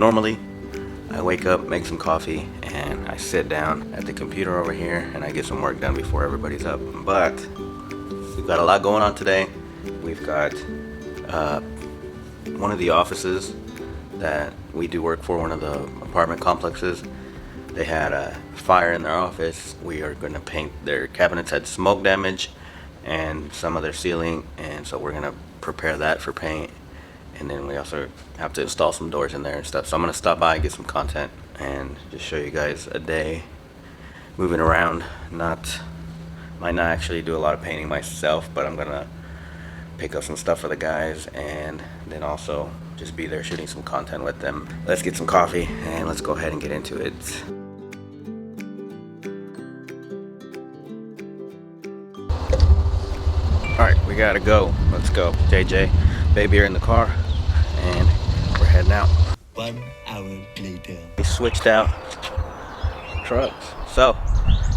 normally I wake up, make some coffee, and I sit down at the computer over here and I get some work done before everybody's up. But we've got a lot going on today. We've got one of the offices that we do work for, one of the apartment complexes. They had a fire in their office. We are going to paint their cabinets, had smoke damage and some of their ceiling, and so we're going to prepare that for paint. And then we also have to install some doors in there and stuff. So I'm going to stop by and get some content and just show you guys a day moving around. Might not actually do a lot of painting myself, but I'm going to pick up some stuff for the guys and then also just be there shooting some content with them. Let's get some coffee and let's go ahead and get into it. Alright, we gotta go. Let's go. JJ, baby are in the car and we're heading out. 1 hour later. We switched out trucks. So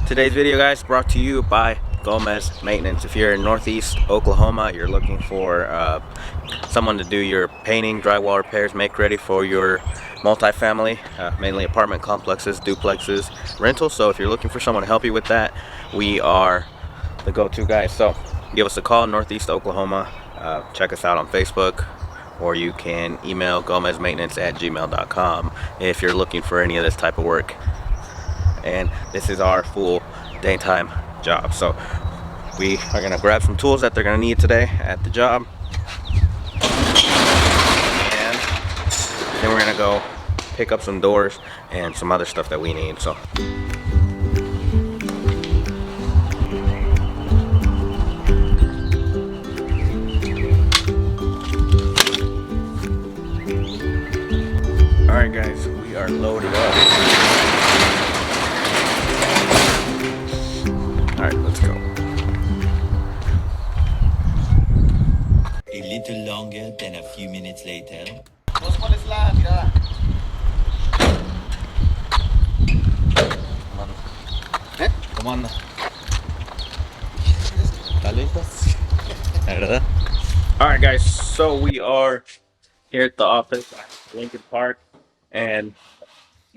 today's video, guys, brought to you by Gomez Maintenance. If you're in Northeast Oklahoma, you're looking for someone to do your painting, drywall repairs, make ready for your multifamily, mainly apartment complexes, duplexes, rentals. So if you're looking for someone to help you with that, we are the go-to guys. So give us a call, Northeast Oklahoma. Check us out on Facebook, or you can email gomezmaintenance@gmail.com if you're looking for any of this type of work. And this is our full daytime job. So we are gonna grab some tools that they're gonna need today at the job, and then we're gonna go pick up some doors and some other stuff that we need. So alright guys, we are loaded up. Alright, let's go. A little longer than a few minutes later. ¿Cómo anda? ¿Está listos? ¿Verdad? Alright guys, so we are here at the office at Lincoln Park, and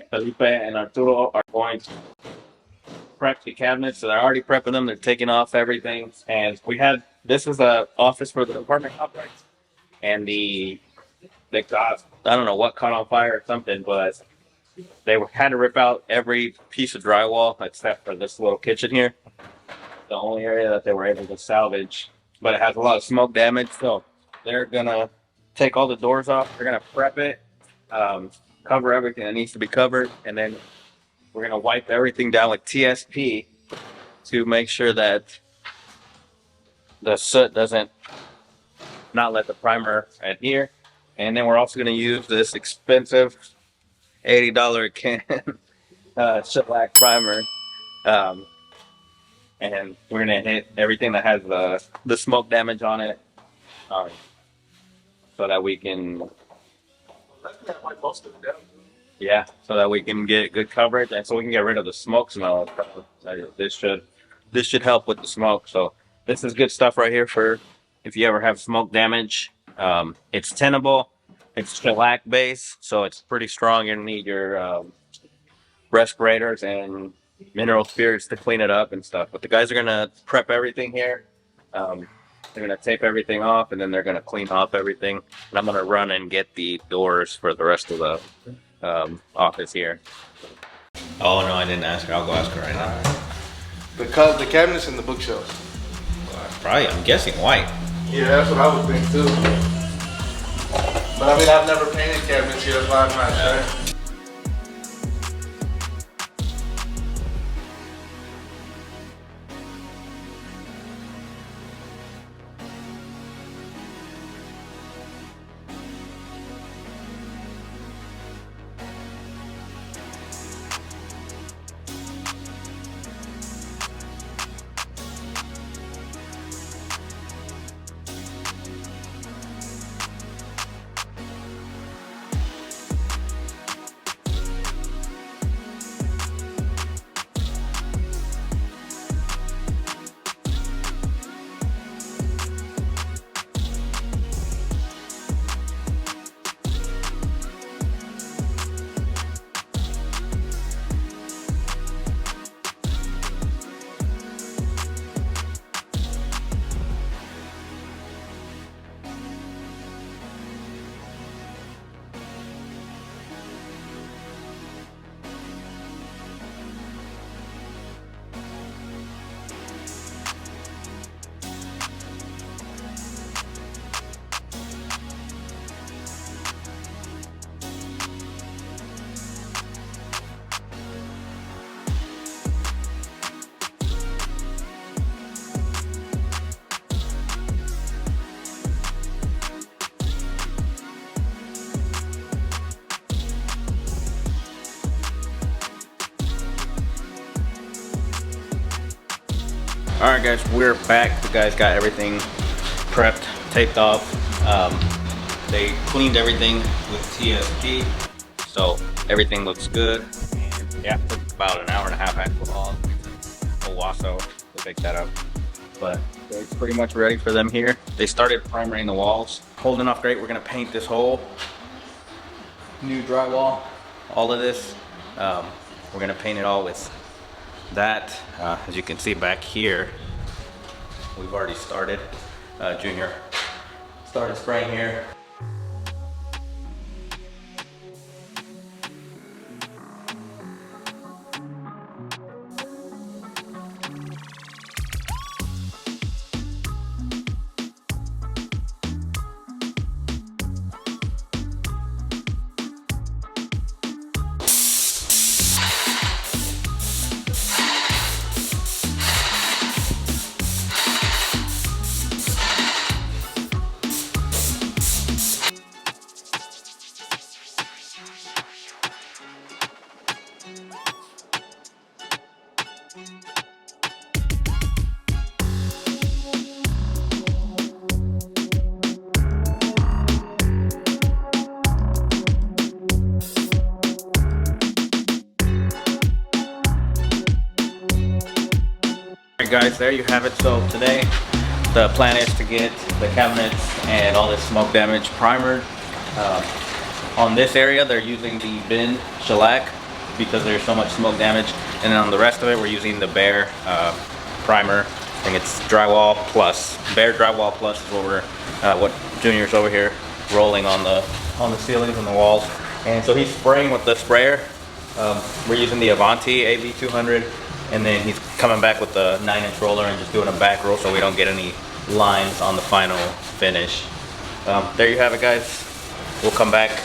Felipe and Arturo are going to prep the cabinets. So they're already prepping them, they're taking off everything. And this is the office for the apartment complex, and they got, I don't know what caught on fire or something, but they had to rip out every piece of drywall except for this little kitchen here, the only area that they were able to salvage. But it has a lot of smoke damage, so they're gonna take all the doors off, they're gonna prep it, cover everything that needs to be covered, and then we're gonna wipe everything down with TSP to make sure that the soot doesn't not let the primer adhere. And then we're also gonna use this expensive $80 can shellac primer, and we're gonna hit everything that has the smoke damage on it, so that we can, yeah, so that we can get good coverage and so we can get rid of the smoke smell. This should help with the smoke. So this is good stuff right here for if you ever have smoke damage. It's tenable, it's shellac base, so it's pretty strong. You're gonna need your respirators and mineral spirits to clean it up and stuff. But the guys are gonna prep everything here. They're gonna tape everything off, and then they're gonna clean off everything. And I'm gonna run and get the doors for the rest of the office here. Oh no, I didn't ask her. I'll go ask her right now. The cabinets and the bookshelves. Probably, I'm guessing white. Yeah, that's what I would think too. But I mean, I've never painted cabinets here, that's why I'm not sure. All right, guys, we're back. The guys got everything prepped, taped off. They cleaned everything with TSP, so everything looks good. And yeah, it took about an hour and a half actually long. Owasso to pick that up, but it's pretty much ready for them here. They started primering the walls, holding off great. We're gonna paint this whole new drywall, all of this. We're gonna paint it all with that. As you can see back here, we've already started. Junior started spraying here. Alright guys, there you have it. So today the plan is to get the cabinets and all this smoke damage primered. On this area they're using the bin shellac because there's so much smoke damage, and then on the rest of it we're using the bare primer. I think it's drywall plus, bare drywall plus is what we're what Junior's over here rolling on the ceilings and the walls. And so he's spraying with the sprayer. We're using the Avanti AV200, and then he's coming back with the 9-inch roller and just doing a back roll so we don't get any lines on the final finish. There you have it, guys. We'll come back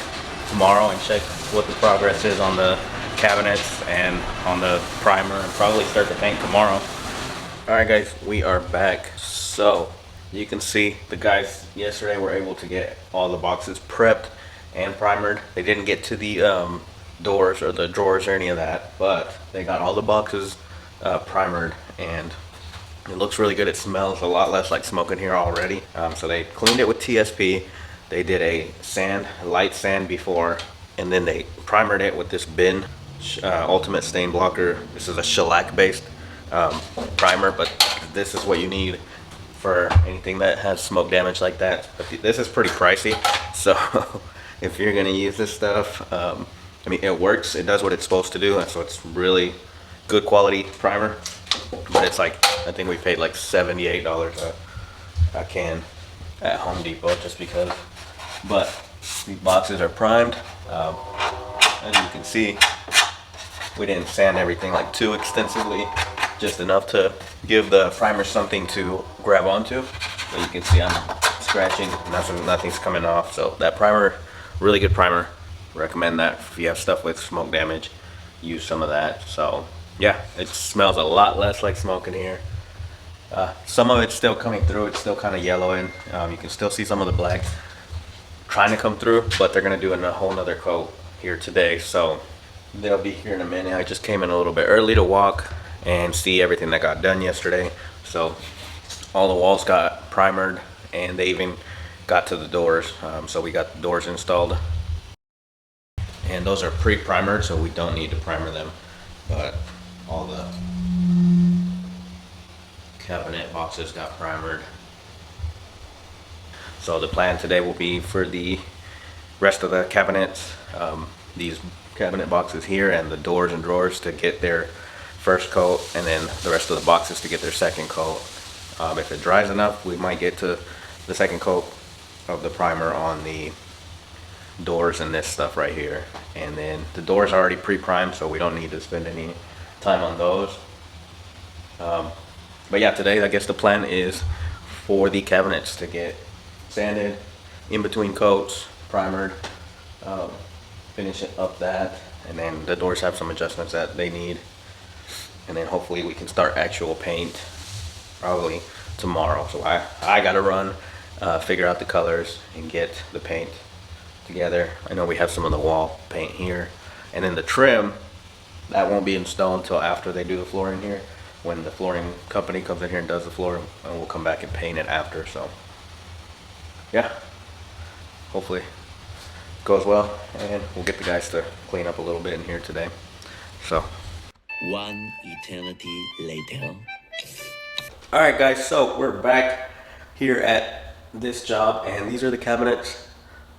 tomorrow and check what the progress is on the cabinets and on the primer, and probably start the paint tomorrow. Alright guys, we are back. So you can see the guys yesterday were able to get all the boxes prepped and primered. They didn't get to the doors or the drawers or any of that, but they got all the boxes primered, and it looks really good. It smells a lot less like smoke in here already. So they cleaned it with TSP. They did a light sand before, and then they primered it with this bin ultimate stain blocker. This is a shellac based primer, but this is what you need for anything that has smoke damage like that. But this is pretty pricey, so if you're gonna use this stuff, I mean, it works, it does what it's supposed to do, so it's really good quality primer. But it's like, I think we paid like $78 a can at Home Depot just because. But these boxes are primed. As you can see, we didn't sand everything like too extensively, just enough to give the primer something to grab onto. But you can see I'm scratching, nothing's coming off. So that primer, really good primer. Recommend that if you have stuff with smoke damage, use some of that. So yeah, it smells a lot less like smoke in here. Some of it's still coming through. It's still kind of yellowing. You can still see some of the black trying to come through, but they're gonna do a whole nother coat here today, so they'll be here in a minute. I just came in a little bit early to walk and see everything that got done yesterday. So all the walls got primered, and they even got to the doors. So we got the doors installed, and those are pre-primered, so we don't need to primer them. But all the cabinet boxes got primered. So the plan today will be for the rest of the cabinets, these cabinet boxes here and the doors and drawers to get their first coat, and then the rest of the boxes to get their second coat. If it dries enough, we might get to the second coat of the primer on the doors and this stuff right here. And then the doors are already pre-primed, so we don't need to spend any time on those. But yeah, today I guess the plan is for the cabinets to get sanded, in between coats, primered, finish it up that, and then the doors have some adjustments that they need, and then hopefully we can start actual paint probably tomorrow. So I gotta run, figure out the colors and get the paint together. I know we have some of the wall paint here, and then the trim that won't be installed until after they do the flooring here. when the flooring company comes in here and does the floor, and we'll come back and paint it after. So yeah, hopefully it goes well, and we'll get the guys to clean up a little bit in here today. So One eternity later. all right guys, so we're back here at this job, and these are the cabinets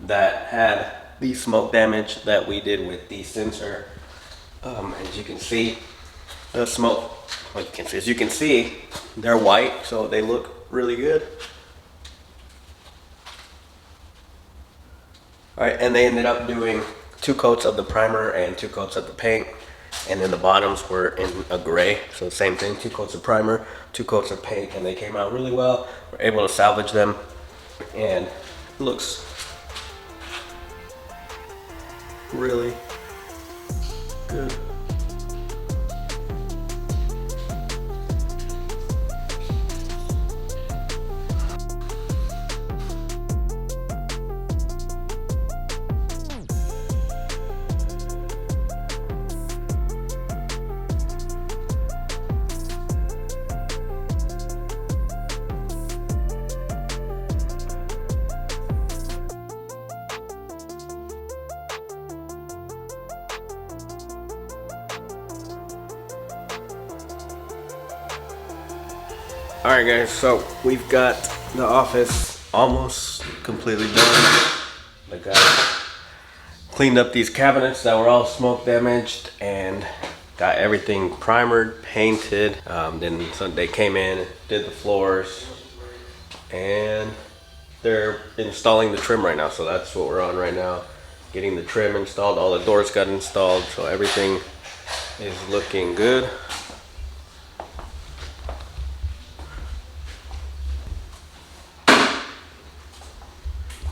that had the smoke damage that we did with the sensor. As you can see, the smoke, as you can see, they're white, so they look really good. All right, and they ended up doing 2 coats of the primer and 2 coats of the paint, and then the bottoms were in a gray, so same thing, 2 coats of primer, 2 coats of paint, and they came out really well. We're able to salvage them, and it looks really good. Alright guys, so we've got the office almost completely done. The guy cleaned up these cabinets that were all smoke damaged and got everything primered, painted. Then they came in, did the floors, and they're installing the trim right now. So that's what we're on right now. Getting the trim installed, all the doors got installed, so everything is looking good.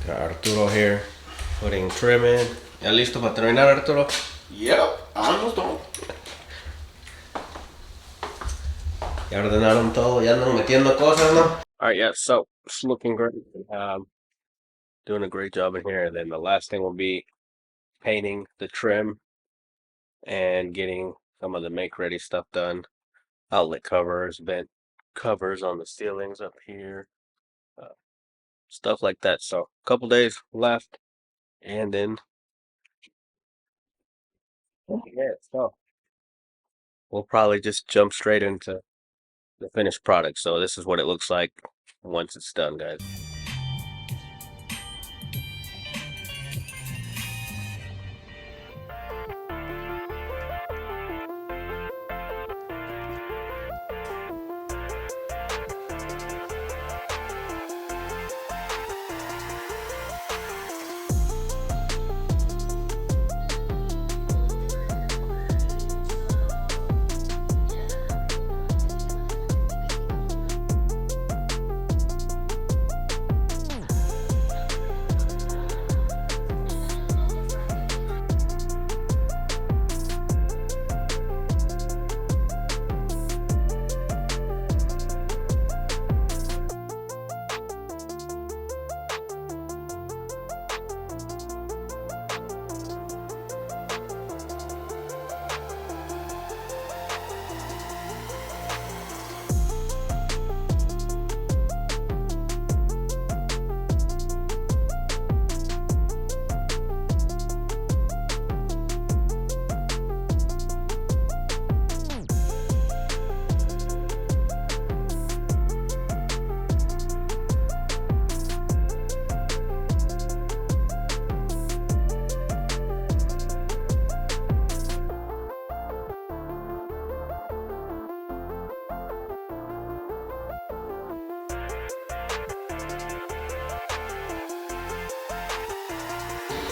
Got Arturo here putting trim in. ¿Ya listo para terminar, Arturo? Yep, almost done. Ya ordenaron todo, ya andan metiendo cosas, ¿no? Alright, yeah, so it's looking great. Doing a great job in here. And then the last thing will be painting the trim and getting some of the make-ready stuff done. Outlet covers, vent covers on the ceilings up here. Stuff like that. So a couple days left, and then yeah, so we'll probably just jump straight into the finished product. So this is what it looks like once it's done, guys.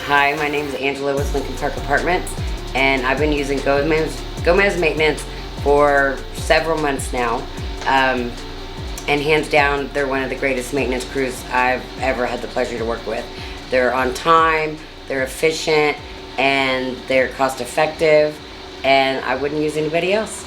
Hi, my name is Angela with Lincoln Park Apartments, and I've been using Gomez Maintenance for several months now. And hands down, they're one of the greatest maintenance crews I've ever had the pleasure to work with. They're on time, they're efficient, and they're cost effective, and I wouldn't use anybody else.